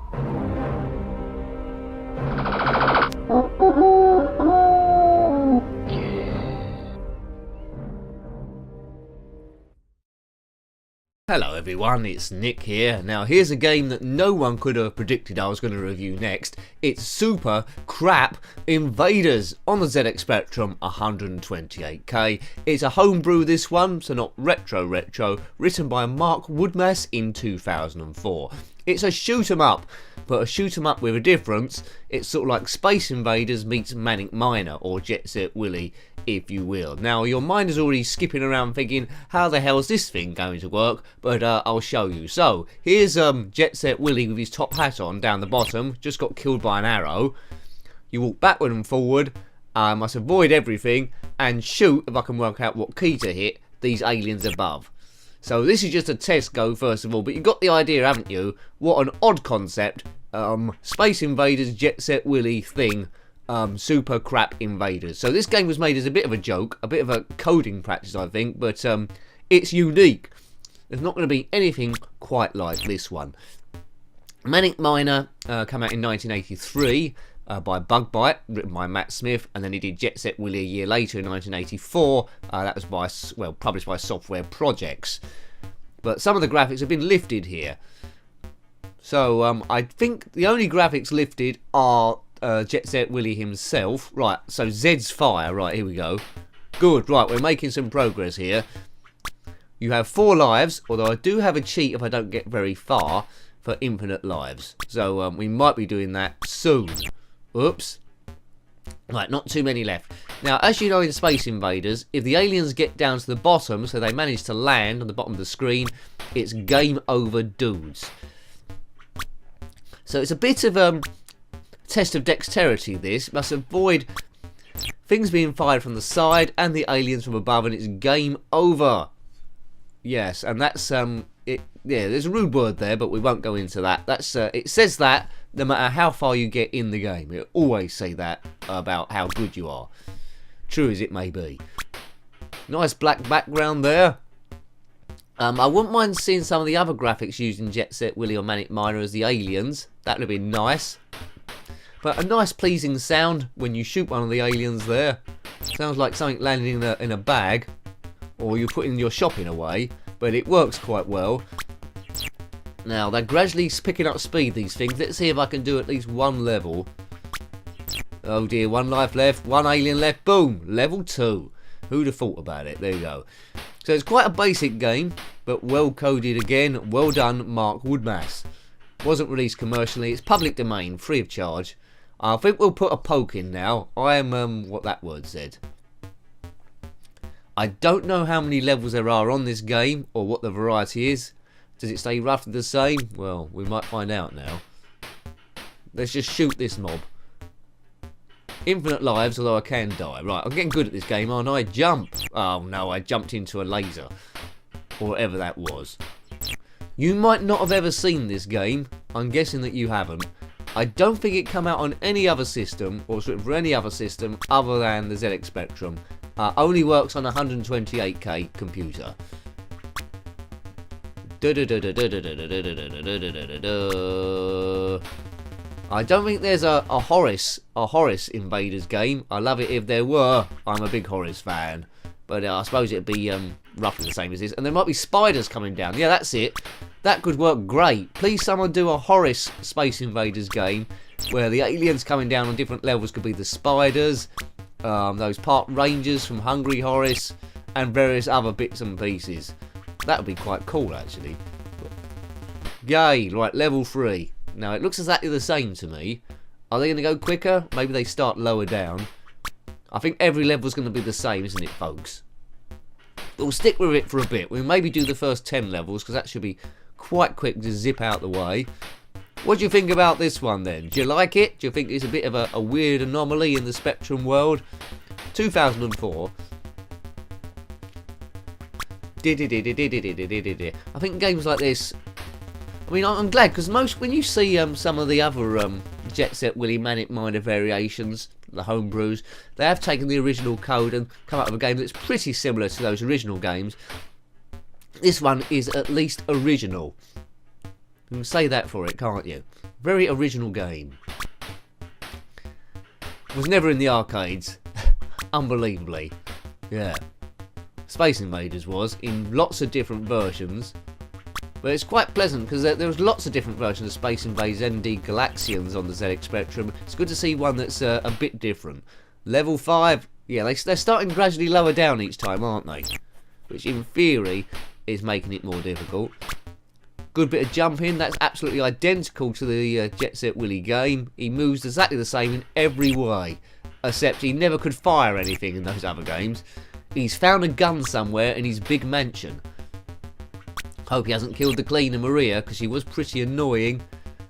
Hello everyone, it's Nick here. Now here's a game that no one could have predicted I was going to review next. It's Super Crap Invaders on the ZX Spectrum 128K. It's a homebrew, this one, so not retro, written by Mark Woodmass in 2004. It's a shoot 'em up, but a shoot 'em up with a difference. It's sort of like Space Invaders meets Manic Miner, or Jet Set Willy, if you will. Now your mind is already skipping around thinking, how the hell is this thing going to work? But I'll show you. So here's Jet Set Willy with his top hat on down the bottom, just got killed by an arrow. You walk backward and forward, must avoid everything and shoot, if I can work out what key to hit, these aliens above. So this is just a test go first of all, but you got the idea, haven't you? What an odd concept. Space Invaders Jet Set Willy thing. Super Crap Invaders. So this game was made as a bit of a joke, a bit of a coding practice I think, but it's unique. There's not going to be anything quite like this one. Manic Miner came out in 1983 by Bug Bite, written by Matt Smith, and then he did Jet Set Willy a year later in 1984. That was by, well, published by Software Projects. But some of the graphics have been lifted here. So I think the only graphics lifted are Jet Set Willy himself. Right, so Zed's fire. Right, here we go. Good, right, we're making some progress here. You have 4 lives, although I do have a cheat if I don't get very far for infinite lives. So we might be doing that soon. Oops. Right, not too many left. Now, as you know in Space Invaders, if the aliens get down to the bottom, so they manage to land on the bottom of the screen, it's game over dudes. So it's a bit of test of dexterity this. Must avoid things being fired from the side and the aliens from above, and it's game over. Yes, and that's it. Yeah, there's a rude word there, but we won't go into that. That's it says that no matter how far you get in the game, it always say that about how good you are. True as it may be. Nice black background there. I wouldn't mind seeing some of the other graphics used in Jet Set Willy or Manic Miner as the aliens. That would have been nice. But a nice pleasing sound when you shoot one of the aliens there. Sounds like something landing in a bag, or you're putting your shopping away, but it works quite well. Now they're gradually picking up speed, these things. Let's see if I can do at least one level. Oh dear, 1 life left, 1 alien left, boom, level 2. Who'd have thought about it? There you go. So it's quite a basic game, but well coded again. Well done, Mark Woodmass. Wasn't released commercially, it's public domain, free of charge. I think we'll put a poke in now. I am, what that word said. I don't know how many levels there are on this game, or what the variety is. Does it stay roughly the same? Well, we might find out now. Let's just shoot this mob. Infinite lives, although I can die. Right, I'm getting good at this game, aren't I? Jump! Oh no, I jumped into a laser. Or whatever that was. You might not have ever seen this game. I'm guessing that you haven't. I don't think it came out on any other system, or for any other system other than the ZX Spectrum. Only works on a 128K computer. I don't think there's a Horus Invaders game. I love it if there were. I'm a big Horus fan. But I suppose it'd be roughly the same as this. And there might be spiders coming down. Yeah, that's it. That could work great. Please someone do a Horus Space Invaders game where the aliens coming down on different levels could be the spiders, those park rangers from Hungry Horus, and various other bits and pieces. That would be quite cool actually. Yay, right, level 3. Now it looks exactly the same to me. Are they going to go quicker? Maybe they start lower down. I think every level's going to be the same, isn't it, folks? We'll stick with it for a bit. We'll maybe do the first 10 levels, because that should be quite quick to zip out the way. What do you think about this one then? Do you like it? Do you think it's a bit of a weird anomaly in the Spectrum world? 2004. I think games like this, I mean, I'm glad, because when you see some of the other Jet Set Willy Manic Miner variations, the homebrews, they have taken the original code and come up with a game that's pretty similar to those original games. This one is at least original. You can say that for it, can't you? Very original game. Was never in the arcades. Unbelievably. Yeah. Space Invaders was, in lots of different versions. But it's quite pleasant because there was lots of different versions of Space Invaders and indeed Galaxians on the ZX Spectrum. It's good to see one that's a bit different. Level 5, yeah, they're starting gradually lower down each time, aren't they? Which in theory is making it more difficult. Good bit of jumping, that's absolutely identical to the Jet Set Willy game. He moves exactly the same in every way, except he never could fire anything in those other games. He's found a gun somewhere in his big mansion. Hope he hasn't killed the cleaner Maria, because she was pretty annoying.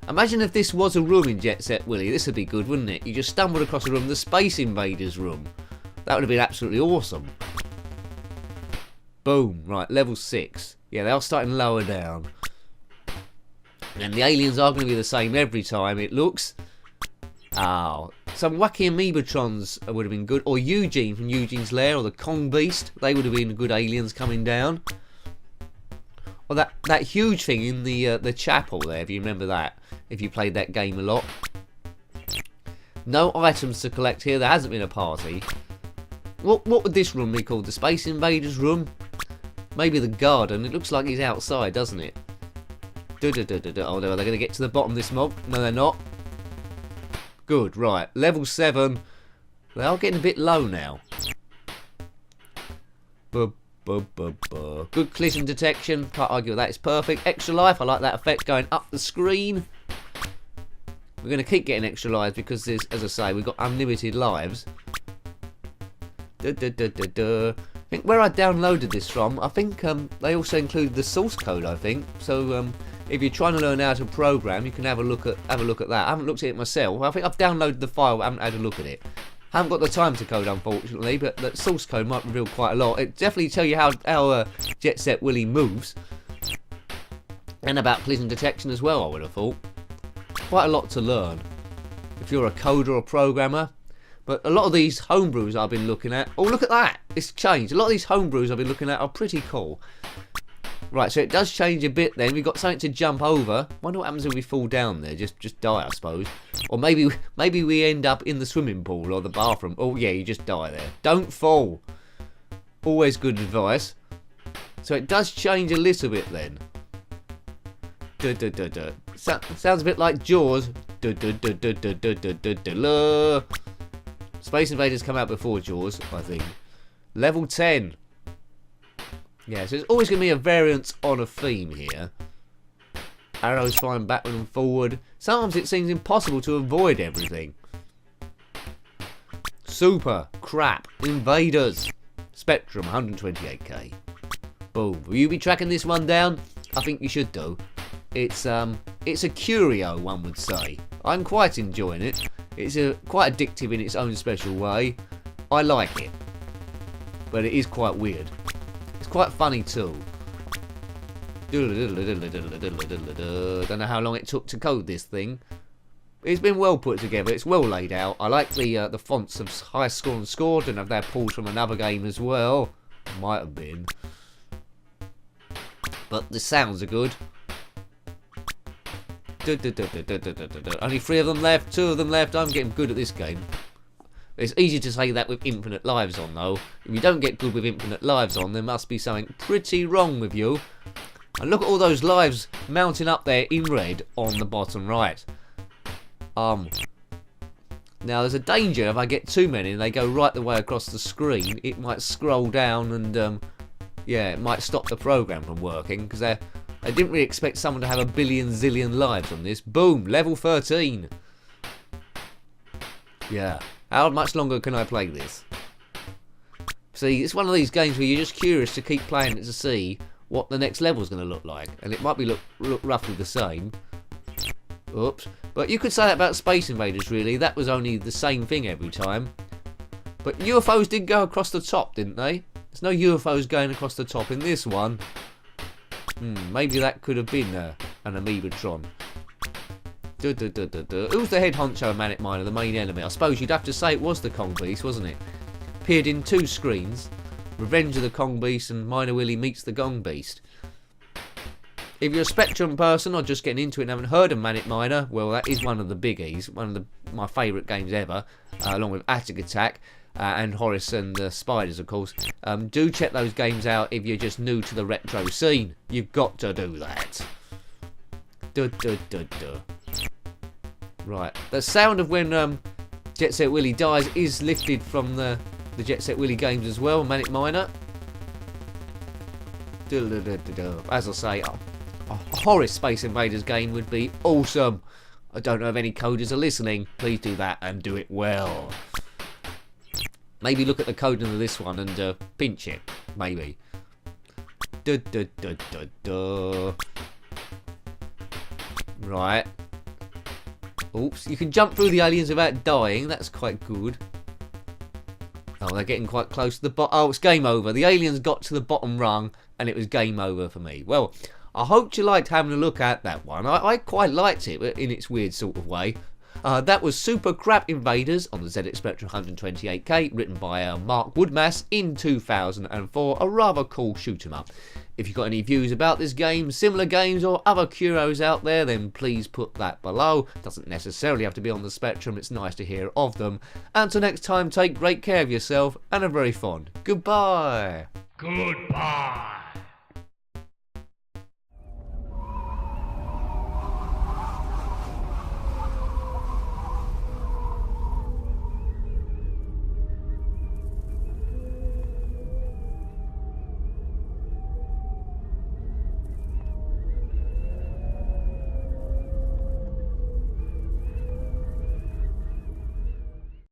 Imagine if this was a room in Jet Set Willy, this would be good, wouldn't it? You just stumbled across a room, the Space Invaders room. That would have been absolutely awesome. Boom, right, level 6. Yeah, they are starting lower down. And the aliens are going to be the same every time, it looks. Oh, some wacky Amoebatrons would have been good. Or Eugene from Eugene's Lair, or the Kong Beast. They would have been good aliens coming down. Or that huge thing in the chapel there, if you remember that. If you played that game a lot. No items to collect here. There hasn't been a party. What would this room be called? The Space Invaders room? Maybe the garden. It looks like he's outside, doesn't it? Oh no, are they going to get to the bottom of this mob? No, they're not. Good, right. Level 7. They are getting a bit low now. Good collision detection. Can't argue with that. It's perfect. Extra life. I like that effect going up the screen. We're going to keep getting extra lives because there's, as I say, we've got unlimited lives. I think where I downloaded this from, I think they also included the source code, I think. So if you're trying to learn how to program, you can have a look at that. I haven't looked at it myself. I think I've downloaded the file, but I haven't had a look at it. I haven't got the time to code, unfortunately, but the source code might reveal quite a lot. It definitely tell you how Jet Set Willy moves, and about collision detection as well. I would have thought quite a lot to learn if you're a coder or programmer. But a lot of these homebrews I've been looking at. Oh, look at that! It's changed. A lot of these homebrews I've been looking at are pretty cool. Right, so it does change a bit then. We've got something to jump over. Wonder what happens if we fall down there. Just die, I suppose. Or maybe we end up in the swimming pool or the bathroom. Oh, yeah, you just die there. Don't fall. Always good advice. So it does change a little bit then. Sounds a bit like Jaws. Space Invaders come out before Jaws, I think. Level 10. Yeah, so there's always going to be a variance on a theme here. Arrows flying backward and forward. Sometimes it seems impossible to avoid everything. Super Crap Invaders Spectrum 128k. Boom. Will you be tracking this one down? I think you should do. It's a curio, one would say. I'm quite enjoying it. It's quite addictive in its own special way. I like it. But it is quite weird. It's quite funny too. Don't know how long it took to code this thing. It's been well put together. It's well laid out. I like the fonts of High Score and Score. Don't know if they're pulled from another game as well. Might have been. But the sounds are good. Only 3 of them left. 2 of them left. I'm getting good at this game. It's easy to say that with infinite lives on, though. If you don't get good with infinite lives on, there must be something pretty wrong with you. And look at all those lives mounting up there in red on the bottom right. Now, there's a danger if I get too many and they go right the way across the screen. It might scroll down and, yeah, it might stop the program from working. Because they didn't really expect someone to have a billion zillion lives on this. Boom, level 13. Yeah. How much longer can I play this? See, it's one of these games where you're just curious to keep playing it to see what the next level's going to look like. And it might be look roughly the same. Oops. But you could say that about Space Invaders, really. That was only the same thing every time. But UFOs did go across the top, didn't they? There's no UFOs going across the top in this one. Maybe that could have been an Amoebatron. Who's the head honcho Manic Miner, the main enemy? I suppose you'd have to say it was the Kong Beast, wasn't it? Appeared in 2 screens. Revenge of the Kong Beast and Minor Willy meets the Gong Beast. If you're a Spectrum person or just getting into it and haven't heard of Manic Miner, well, that is one of the biggies, one of my favourite games ever, along with Attic Attack and Horace and the Spiders, of course. Do check those games out if you're just new to the retro scene. You've got to do that. Right, the sound of when Jet Set Willy dies is lifted from the Jet Set Willy games as well, Manic Miner. As I say, a Horace Space Invaders game would be awesome. I don't know if any coders are listening. Please do that and do it well. Maybe look at the coding of this one and pinch it. Maybe. Right. Oops. You can jump through the aliens without dying. That's quite good. Oh, they're getting quite close to the bottom. Oh, it's game over. The aliens got to the bottom rung and it was game over for me. Well, I hope you liked having a look at that one. I quite liked it in its weird sort of way. That was Super Crap Invaders on the ZX Spectrum 128K, written by Mark Woodmass in 2004, a rather cool shoot 'em up. If you've got any views about this game, similar games or other curios out there, then please put that below. Doesn't necessarily have to be on the Spectrum, it's nice to hear of them. Until next time, take great care of yourself and are very fond. Goodbye. Goodbye.